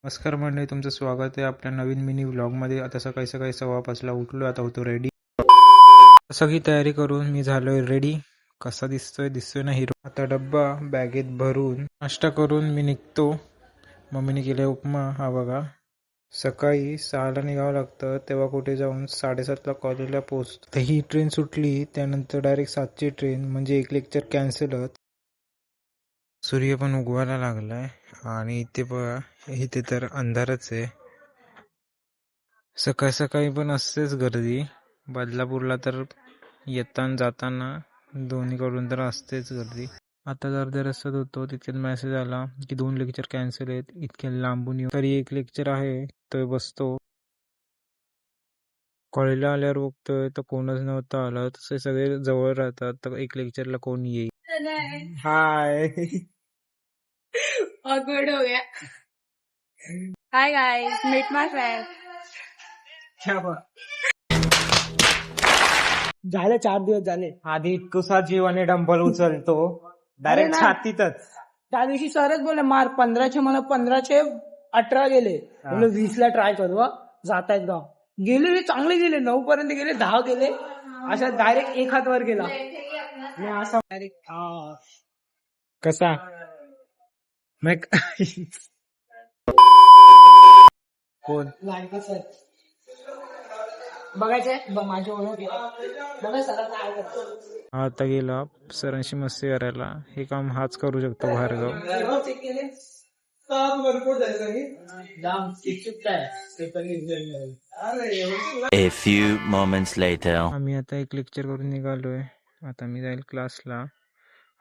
नमस्कार मंडळी, तुमचं स्वागत आहे आपल्या नवीन मिनी व्लॉगमध्ये. आता सकाळी सकाळी 5:15 उठलो, आता होतो रेडी. सगळी तयारी करून मी झालोय रेडी. कसा दिसतोय ना हिरो. आता डब्बा बॅगेत भरून नाश्ता करून मी निघतो. मम्मीने केले उपमा. हा बघा, सकाळी 6ला निघावं लागतं, तेव्हा कुठे जाऊन 7:30ला कॉलेजला पोहोचतो. ही ट्रेन सुटली त्यानंतर डायरेक्ट 7ची ट्रेन, म्हणजे एक लेक्चर कॅन्सलच. सूर्य पण उगवायला लागलाय आणि इथे बघा, इथे तर अंधारच आहे. सकाळी सकाळी पण असतेच गर्दी. बदलापूरला तर येताना जाताना दोन्हीकडून तर असतेच गर्दी. आता जर रस्त्यात होतो तितक्यात मेसेज आला की 2 लेक्चर कॅन्सल आहेत, इतक्या लांबून येऊ. तरी एक लेक्चर आहे तो बसतो. कॉलेजला आल्यावर बघतोय तर कोणच नव्हतं आलं. तसे सगळे जवळ राहतात तर एक लेक्चरला कोण येईल. हाय. ऑकवर्ड हो गया. हाय गाइस, मीट माय फ्रेंड. झाले 4 दिवस झाले. आधी इतकुसा जीवाने डंबल उचलतो डायरेक्ट ना. छातीतच. त्या दिवशी सरच बोलले मार्क 15चे, मला 1518 गेले. बोललो 20ला ट्राय करू. जातायत गाव गेले रे, चांगले गेले. 9 पर्यंत गेले, 10 गेले. अशा डायरेक्ट एक हात वर गेला. मी असा डायरेक्ट कसा कोण बघायचंय माझी ओळख बघा सर काय करतो. आता गेला सरांशी मस्ती करायला. हे काम हाच करू शकतो Bhargava. A few moments later. आम्ही आता एक लेक्चर करून निघालोय. आता मी जाईल क्लासला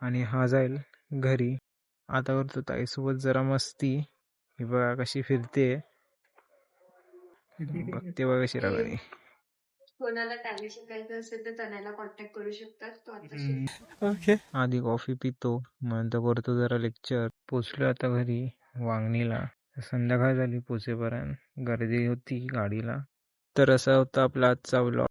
आणि हा जाईल घरी. आता करतो ताईसोबत जरा मस्ती. ही बघा कशी फिरते, बघते बघा कशी रागाने. कोणाला टॅली शिकायचं असेल तर तनयाला कॉन्टॅक्ट करू शकतात. तो आता ओके. आधी कॉफी पितो, नंतर करतो जरा लेक्चर. पोचलो आता घरी वांगणीला. संध्याकाळ झाली पोचेपर्यंत. गर्दी होती गाडीला. तर असा होता आपला आजचा व्लॉग.